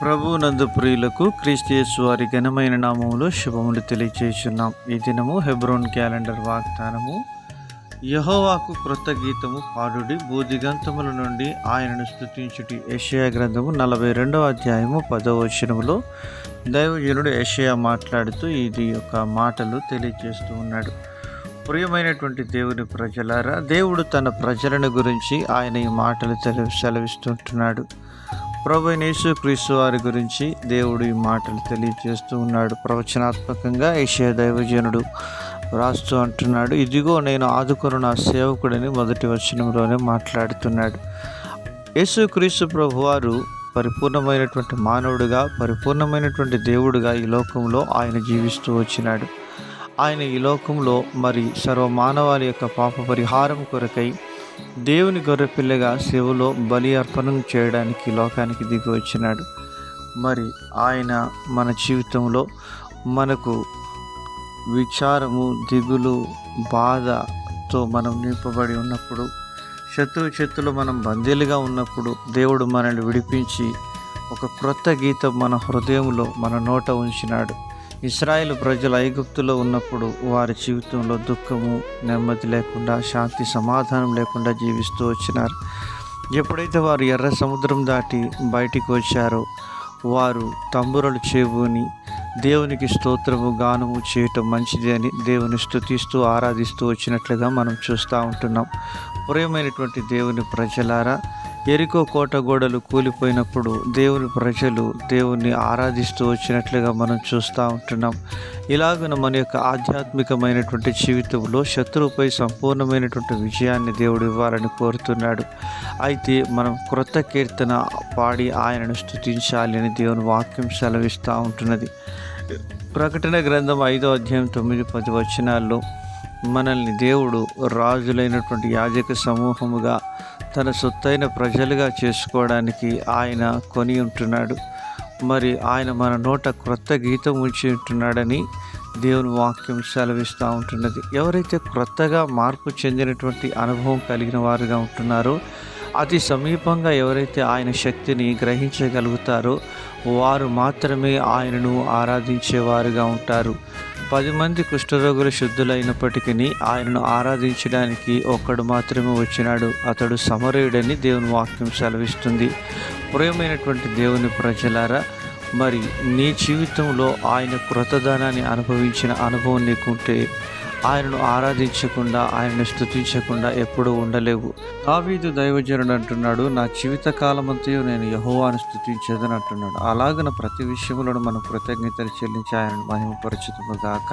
ప్రభు నందు ప్రియులకు క్రీస్తు యేసు వారి ఘనమైన నామములో శుభములు తెలియజేస్తున్నాం. ఈ దినము హెబ్రోన్ క్యాలెండర్ వాగ్దానము. యెహోవాకు క్రొత్త గీతము పాడుడి, భూదిగంతముల నుండి ఆయనను స్తుతించుడి. యెషయా గ్రంథము 42వ అధ్యాయము 10వ వచనములో దైవజనుడు యెషయా మాట్లాడుతూ ఇది యొక్క మాటలు తెలియజేస్తూ ఉన్నాడు. ప్రియమైనటువంటి దేవుని ప్రజలారా, దేవుడు తన ప్రజలను గురించి ఆయన ఈ మాటలు సెలవిస్తుంటున్నాడు. ప్రభువైన యేసుక్రీస్తు వారి గురించి దేవుడు ఈ మాటలు తెలియజేస్తూ ఉన్నాడు. ప్రవచనాత్మకంగా యెషయా దైవజనుడు రాస్తూ అంటున్నాడు, ఇదిగో నేను ఆదుకొను నా సేవకుడని మొదటి వచనంలోనే మాట్లాడుతున్నాడు. యేసుక్రీస్తు ప్రభువారు పరిపూర్ణమైనటువంటి మానవుడిగా, పరిపూర్ణమైనటువంటి దేవుడిగా ఈ లోకంలో ఆయన జీవిస్తూ వచ్చినాడు. ఆయన ఈ లోకంలో సర్వమానవాళి యొక్క పాప పరిహారం కొరకై దేవుని గొర్రెపిల్లగా సేవలో బలి అర్పణం చేయడానికి లోకానికి దిగి వచ్చినాడు. ఆయన మన జీవితంలో మనకు విచారము, దిగులు, బాధతో మనం నింపబడి ఉన్నప్పుడు, శత్రువు చేతుల్లో మనం బందీలుగా ఉన్నప్పుడు దేవుడు మనల్ని విడిపించి ఒక క్రొత్త గీతం మన హృదయంలో, మన నోట ఉంచినాడు. ఇశ్రాయేలు ప్రజలు ఐగుప్తులో ఉన్నప్పుడు వారి జీవితంలో దుఃఖము, నెమ్మది లేకుండా, శాంతి సమాధానం లేకుండా జీవిస్తూ వచ్చినారు. ఎప్పుడైతే వారు ఎర్ర సముద్రం దాటి బయటికి వచ్చారో వారు తంబురలు చేబూని దేవునికి స్తోత్రము, గానము చేయటం మంచిది అని దేవుని స్తుతిస్తూ ఆరాధిస్తూ వచ్చినట్లుగా మనం చూస్తూ ఉంటున్నాం. ప్రియమైనటువంటి దేవుని ప్రజలారా, ఎరికో కోట గోడలు కూలిపోయినప్పుడు దేవుని ప్రజలు దేవుణ్ణి ఆరాధిస్తూ వచ్చినట్లుగా మనం చూస్తూ ఉంటున్నాం. ఇలాగున మన యొక్క ఆధ్యాత్మికమైనటువంటి జీవితంలో శత్రువుపై సంపూర్ణమైనటువంటి విజయాన్ని దేవుడు ఇవ్వాలని కోరుతున్నాడు. అయితే మనం క్రొత్త కీర్తన పాడి ఆయనను స్తుతించాలి అని దేవుని వాక్యం సెలవిస్తూ ఉంటున్నది. ప్రకటన గ్రంథం 5వ అధ్యాయం 9-10 వచనాల్లో మనల్ని దేవుడు రాజులైనటువంటి యాజక సమూహముగా తన సొత్తైన ప్రజలుగా చేసుకోవడానికి ఆయన కొని ఉంటున్నాడు. ఆయన మన నోట క్రొత్త గీతం ఉంచి ఉంటున్నాడని దేవుని వాక్యం సెలవిస్తూ ఉంటున్నది. ఎవరైతే క్రొత్తగా మార్పు చెందినటువంటి అనుభవం కలిగిన వారుగా ఉంటున్నారో, అతి సమీపంగా ఎవరైతే ఆయన శక్తిని గ్రహించగలుగుతారో వారు మాత్రమే ఆయనను ఆరాధించేవారుగా ఉంటారు. 10 మంది కుష్ఠరోగులు శుద్ధులైనప్పటికీ ఆయనను ఆరాధించడానికి ఒక్కడు మాత్రమే వచ్చినాడు. అతడు సమరయుడని దేవుని వాక్యం సెలవిస్తుంది. ప్రియమైనటువంటి దేవుని ప్రజలారా, నీ జీవితంలో ఆయన కృతదానాన్ని అనుభవించిన అనుభవం నీకుంటే ఆయనను ఆరాధించకుండా, ఆయనను స్తుతించకుండా ఎప్పుడూ ఉండలేవు. దావీదు దైవజనుడు అంటున్నాడు, నా జీవితకాలమంతయు నేను యెహోవాను స్తుతించేదని అంటున్నాడు. అలాగన ప్రతి విషయంలో మనం కృతజ్ఞతలు చెల్లించి ఆయనను మహిమపరచుదుము గాక.